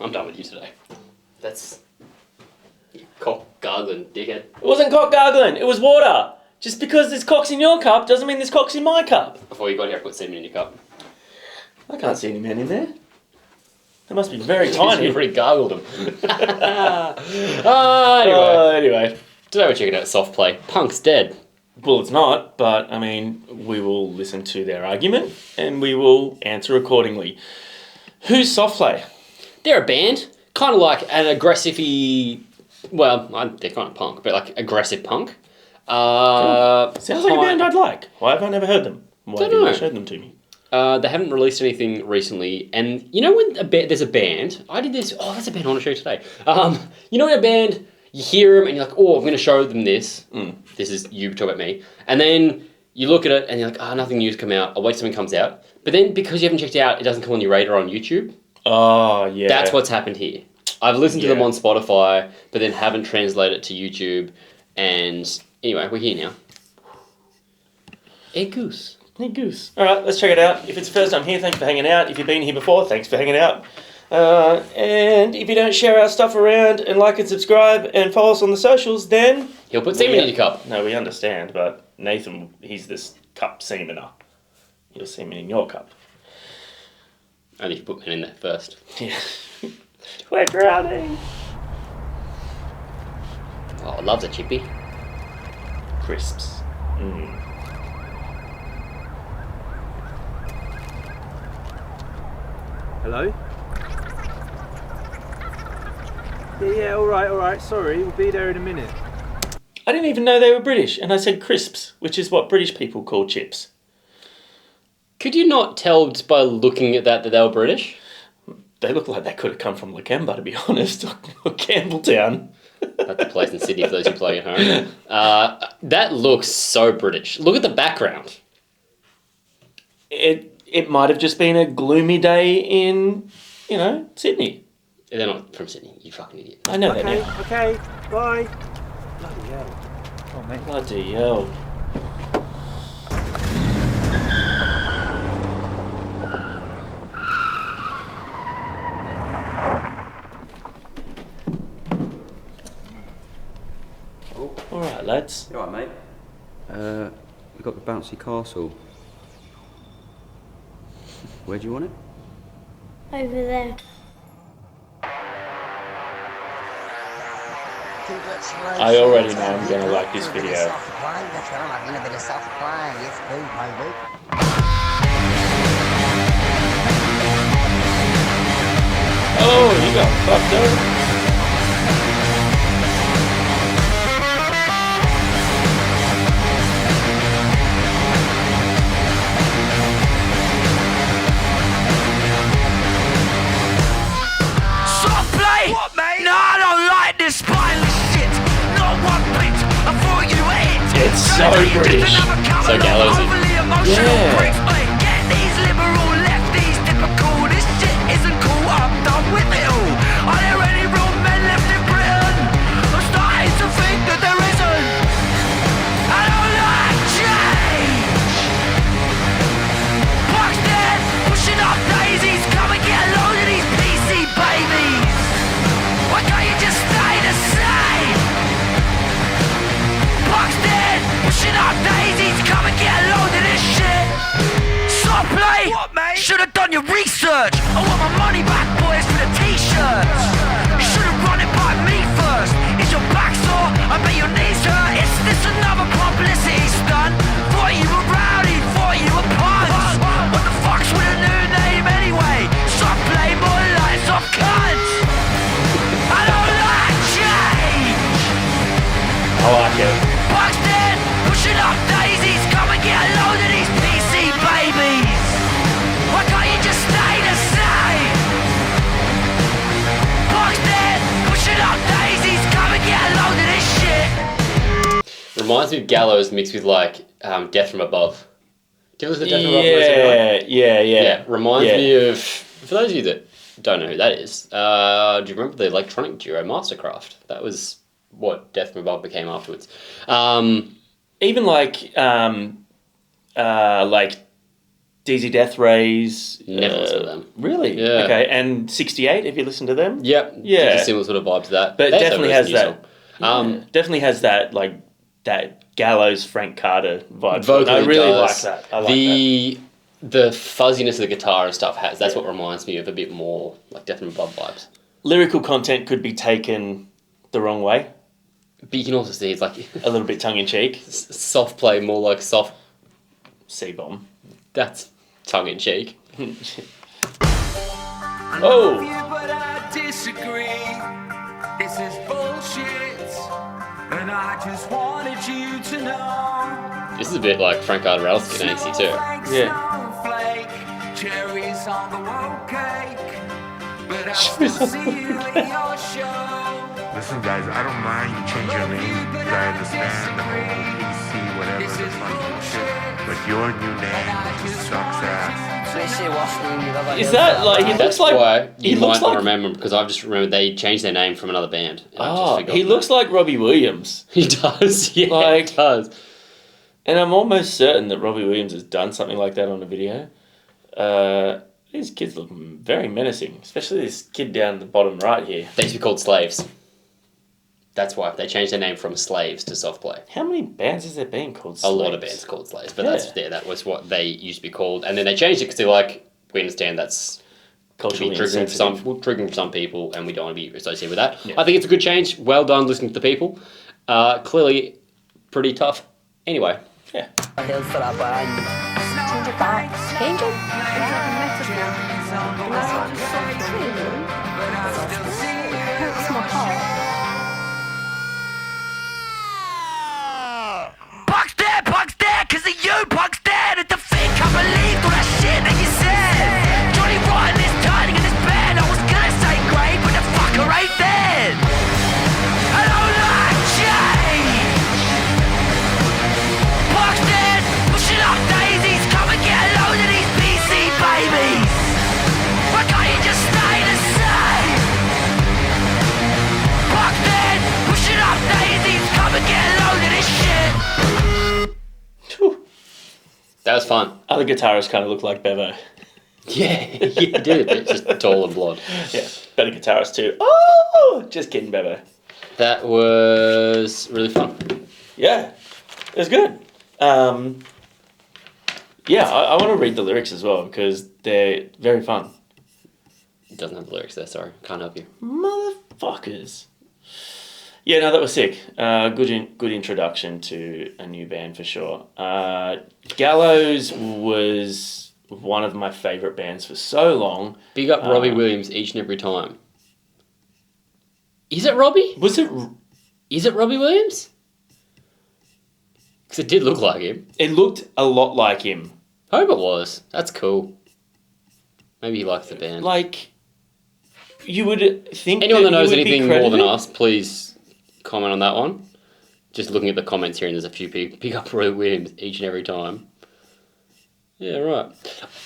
I'm done with you today. That's... cock gargling, dickhead. It wasn't cock gargling, it was water. Just because there's cocks in your cup doesn't mean there's cocks in my cup. Before you got here, I put semen in your cup. I can't see any men in there. They must be very tiny. You've already gargled them. Anyway. Today we're checking out Soft Play. Punk's dead. Well, it's not, but, I mean, we will listen to their argument and we will answer accordingly. Who's Soft Play? They're a band. Kind of like an aggressive-y... Well, they're kind of punk, but like aggressive punk. Cool. Sounds like a band I'd like. Why have I never heard them? Why haven't you showed them to me? They haven't released anything recently, and you know when there's a band, I did this, that's a band I want to show you today. You know when a band, you hear them and you're like, I'm going to show them this. This is you talk about me. And then you look at it and you're like, nothing new's come out. I'll wait till something comes out. But then because you haven't checked it out, it doesn't come on your radar on YouTube. Oh, yeah. That's what's happened here. I've listened to them on Spotify, but then haven't translated it to YouTube. And anyway, we're here now. Hey, Goose. Hey, Goose. All right, let's check it out. If it's the first time here, thanks for hanging out. If you've been here before, thanks for hanging out. And if you don't share our stuff around and like and subscribe and follow us on the socials, then... He'll put semen in your cup. No, we understand, but Nathan, he's this cup semener. He'll semen in your cup. Only if you put men in there first. Yeah. We're drowning. Oh, I love the chippy. Crisps. Hello? Yeah, all right, sorry, we'll be there in a minute. I didn't even know they were British, and I said crisps, which is what British people call chips. Could you not tell just by looking at that they were British? They look like they could have come from Lakemba, to be honest, or Campbelltown. That's the place in Sydney for those who play at home. That looks so British. Look at the background. It might have just been a gloomy day in, Sydney. They're not from Sydney, you fucking idiot. I know that now. Okay, bye. Bloody hell. Oh, mate. Bloody hell. All right, lads. You all right, mate? We've got the bouncy castle. Where do you want it? Over there. I already know I'm going to like this video. Oh, you got fucked up. What, mate? No, I don't like this spineless shit. Not one bit. I thought you were it. It's so British. So Gallows-y. Yeah. Get these liberal lefties typical. This shit isn't cool. I'm done with it all. Are there any real men left in Britain? I'm starting to think that there isn't. I don't like change. Buck's dead. Pushing up daisies. Come and get a load of these PC babies. Why can't you just stay the same? Buck's dead, pushing up daisies, come and get a load of this shit. Soft play, what, mate? Should've done your research. I want my money back, boys, for the t-shirts. You should've run it by me first. Is your back sore? I bet your knees hurt. Is this another publicity stunt? Thought you were rowdy, thought you were punks. What the fuck's with a new name anyway? Soft play, more like soft cunts. I don't like change. I like it. Buck's dead, pushing up daisies. Come and get a load of these PC babies. Why can't you just stay the same? Buck's dead, pushing up daisies. Come and get a load of this shit. Reminds me of Gallows mixed with like Death from Above. Do you listen to Death from Above? Yeah. Reminds me of, for those of you that don't know who that is, do you remember the electronic duo Mastercraft? That was what Death from Above became afterwards. even like DZ Death Rays. Never listened to them. Really? Yeah. Okay, and 68, have you listened to them? Yep. Yeah. Just a similar sort of vibe to that. But it They definitely have has a that. new song. Definitely has that, like, that Gallows Frank Carter vibe. Vocally I really does. like that. I like The fuzziness of the guitar and stuff that's what reminds me of a bit more like Death and Blood vibes. Lyrical content could be taken the wrong way. But you can also see it's like A little bit tongue-in-cheek. soft play, more like soft. C-bomb. That's tongue in cheek. Oh! But I disagree. This is bullshit. And I just wanted you to know. This is a bit like Frank Carter Rattlesnake and AC too. Yeah. Snowflake, cherries on the road cake. But I still see you in your show. Listen, guys, I don't mind you change your name. I understand the whole PC, whatever the fucking shit. But your new name just sucks ass. Is that like he That's looks like why you he might looks not like remember because I've just remembered they changed their name from another band. And I've just oh forgotten he looks that. like Robbie Williams, He does, yeah, Like- he does. and I'm almost certain that Robbie Williams has done something like that on a video. These kids look very menacing, especially this kid down the bottom right here. They used to be called Slaves. That's why they changed their name from Slaves to Soft Play. How many bands has there been called? A lot of Slaves? bands called Slaves, but Yeah. that was what they used to be called, and then they changed it because they're like, we understand that's Culturally triggering insensitive. for some people, and we don't want to be associated with that. Yeah. I think it's a good change. Well done, listening to the people. Clearly, pretty tough. Anyway, Yeah. Buck's dead, cause of you, Buck's dead. And the fake can't believe all that shit that you said. Johnny Rotten is turning in his bed. I was gonna say great, but the fucker ain't dead. I don't like change. Buck's dead, pushing up daisies. Come and get a load of these PC babies. Why can't you just stay the same? Buck's dead, pushing up daisies. Come and get a load of this shit. that was fun. Other guitarists kind of look like Bevo. Yeah, you did. It's just tall and blonde. Yeah, better guitarist too. Oh, just kidding, Bevo. That was really fun. Yeah, it was good. Yeah, I want to read the lyrics as well because they're very fun. It doesn't have the lyrics there, sorry. Can't help you. Motherfuckers. Yeah, no, that was sick. Good introduction to a new band for sure. Gallows was one of my favourite bands for so long. Big up Robbie Williams each and every time. Is it Robbie? Was it? Is it Robbie Williams? Because it did look like him. It looked a lot like him. I hope it was. That's cool. Maybe he likes the band. Like, you would think. Anyone that he knows would be anything more than credited? us, please comment on that one. Just looking at the comments here, and there's a few people pick up Robbie Williams each and every time. Yeah, right.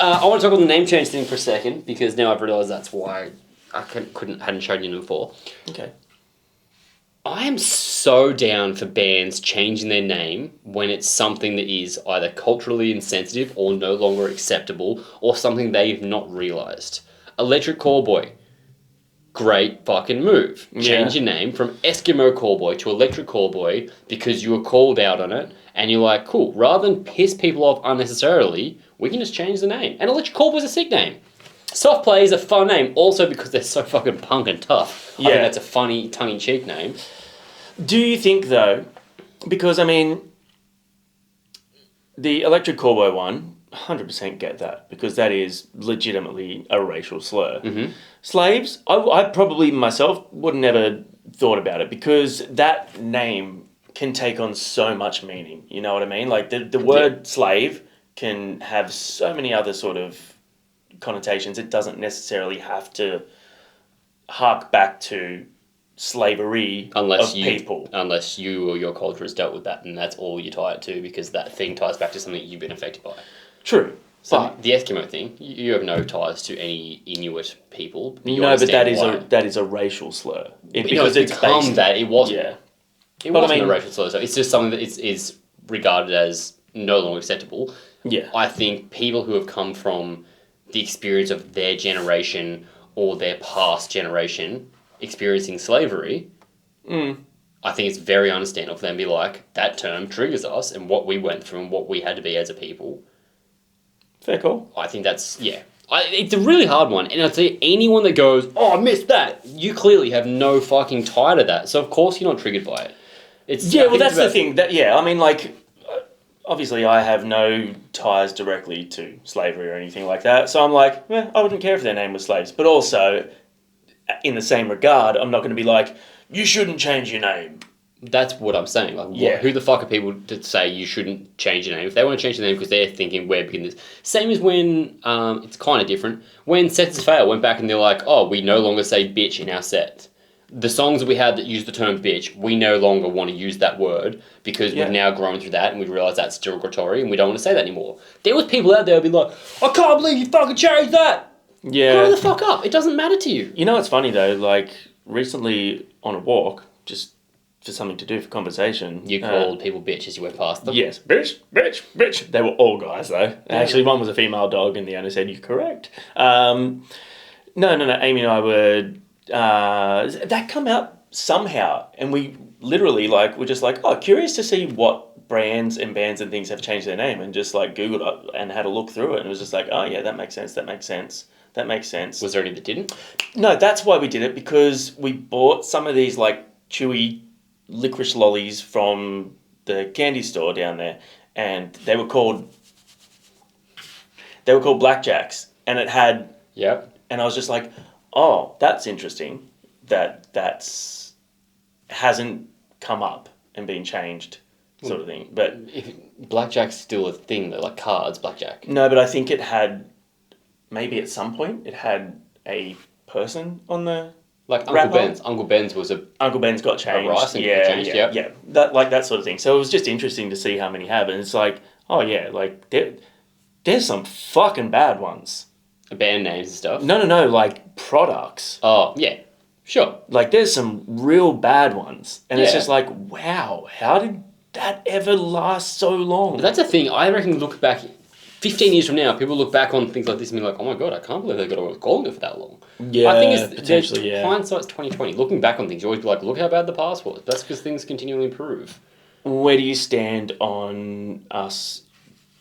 I want to talk on the name change thing for a second because now I've realised that's why I hadn't shown you before. Okay. I am so down for bands changing their name when it's something that is either culturally insensitive or no longer acceptable or something they've not realised. Electric Callboy. Great fucking move. Change your name from Eskimo Callboy to Electric Callboy because you were called out on it and you're like, cool, rather than piss people off unnecessarily, we can just change the name. And Electric Callboy's a sick name. Soft Play is a fun name also because they're so fucking punk and tough. I think that's a funny tongue-in-cheek name. Do you think though, because I mean, the Electric Callboy one, 100% get that because that is legitimately a racial slur. Mm-hmm. Slaves, I probably myself would never thought about it because that name can take on so much meaning. You know what I mean? Like the word slave can have so many other sort of connotations. It doesn't necessarily have to hark back to slavery Unless of you, people. Unless you or your culture has dealt with that and that's all you tie it to because that thing ties back to something you've been affected by. True. So But the Eskimo thing, you have no ties to any Inuit people. You no, but that understand why. is a racial slur. Because it's become based- that. It wasn't. Yeah. It But I wasn't mean- a racial slur. So it's just something that is regarded as no longer acceptable. Yeah. I think people who have come from the experience of their generation or their past generation experiencing slavery, I think it's very understandable for them to be like, that term triggers us and what we went through and what we had to be as a people. Fair call. I think that's, it's a really hard one. And I'd say anyone that goes, oh, I missed that, you clearly have no fucking tie to that. So, of course, you're not triggered by it. That's the thing. I mean, like, obviously I have no ties directly to slavery or anything like that. So I'm like, I wouldn't care if their name was slaves. But also, in the same regard, I'm not going to be like, you shouldn't change your name. That's what I'm saying. Like, who the fuck are people to say you shouldn't change your name? If they want to change their name because they're thinking we're beginning this. Same as when, it's kind of different, when Sets Fail went back and they're like, oh, we no longer say bitch in our set. The songs that we had that use the term bitch, we no longer want to use that word because we've now grown through that and we realise that's derogatory and we don't want to say that anymore. There was people out there who'd be like, I can't believe you fucking changed that! Yeah. Grow the fuck up. It doesn't matter to you. You know what's funny though? Like, recently on a walk, just for something to do for conversation. You called people bitch as you went past them? Yes. Bitch, bitch, bitch. They were all guys though. Actually, one was a female dog and the owner said, you're correct. No. Amy and I were... that come out somehow, and we literally were just like, oh, curious to see what brands and bands and things have changed their name, and just googled it and had a look through it, and it was just like, oh yeah, that makes sense. Was there any that didn't? No, that's why we did it, because we bought some of these chewy licorice lollies from the candy store down there, and they were called Blackjacks, and it had and I was just like, oh, that's interesting that's hasn't come up and been changed, sort of thing. But if blackjack's still a thing though, like cards, blackjack. No, but I think it had, maybe at some point, it had a person on the Uncle Ben's. Uncle Ben's was Uncle Ben's got changed. Rice and got changed, yeah. That sort of thing. So it was just interesting to see how many have, and it's like, oh yeah, there's some fucking bad ones. Band names and stuff? No, products. Oh, yeah. Sure. There's some real bad ones. And it's just like, wow, how did that ever last so long? But that's the thing. I reckon look back, 15 years from now, people look back on things like this and be like, oh my God, I can't believe they got away with calling it for that long. Yeah, I think potentially, hindsight's 2020. Looking back on things, you always be like, look how bad the past was. That's because things continually improve. Where do you stand on us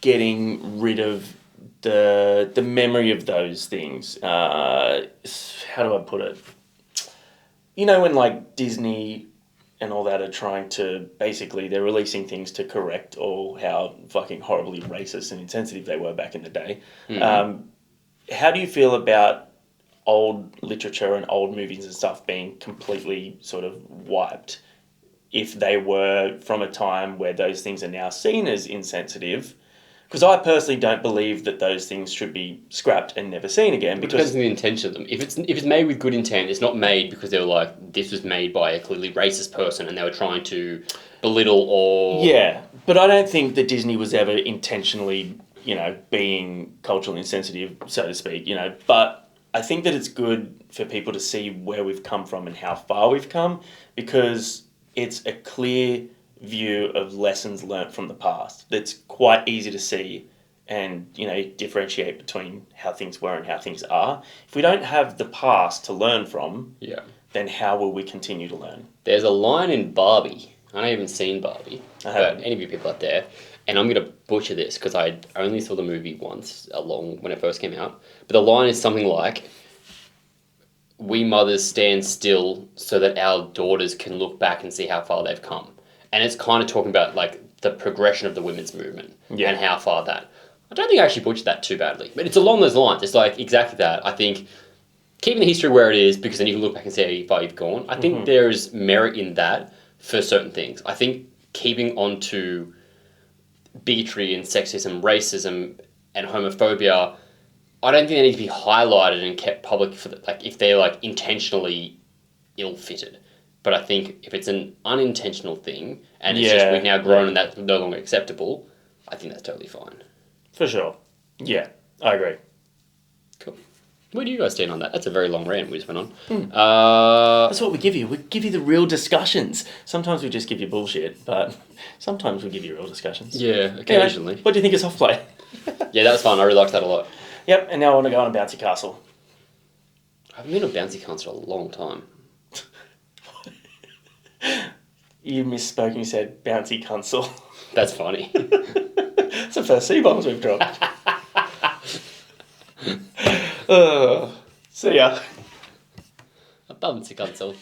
getting rid of the memory of those things? How do I put it? You know, when Disney and all that are trying to, basically they're releasing things to correct all how fucking horribly racist and insensitive they were back in the day. Mm-hmm. How do you feel about old literature and old movies and stuff being completely sort of wiped if they were from a time where those things are now seen as insensitive? Because I personally don't believe that those things should be scrapped and never seen again. Because it depends on the intention of them. If it's made with good intent, it's not made because they were like, this was made by a clearly racist person and they were trying to belittle or... Yeah, but I don't think that Disney was ever intentionally, being culturally insensitive, so to speak, But I think that it's good for people to see where we've come from and how far we've come, because it's a clear view of lessons learnt from the past that's quite easy to see and differentiate between how things were and how things are. If we don't have the past to learn from, then how will we continue to learn? There's a line in Barbie. I haven't seen Barbie, but any of you people out there, and I'm going to butcher this because I only saw the movie once when it first came out, but the line is something like, we mothers stand still so that our daughters can look back and see how far they've come. And it's kind of talking about the progression of the women's movement and how far that. I don't think I actually butchered that too badly, but it's along those lines. It's exactly that. I think keeping the history where it is, because then you can look back and see how far you've gone. I think there's merit in that for certain things. I think keeping on to bigotry and sexism, racism and homophobia, I don't think they need to be highlighted and kept public for if they're intentionally ill-fitted. But I think if it's an unintentional thing and it's just we've now grown and that's no longer acceptable, I think that's totally fine. For sure. Yeah, I agree. Cool. Where do you guys stand on that? That's a very long rant we just went on. That's what we give you. We give you the real discussions. Sometimes we just give you bullshit, but sometimes we give you real discussions. Yeah, occasionally. Anyway, what do you think of soft play? Yeah, that was fun. I really liked that a lot. Yep, and now I want to go on a bouncy castle. I haven't been to a bouncy concert in a long time. You misspoke and you said bouncy console. That's funny. It's the first C-bombs we've dropped. See ya. A bouncy concert.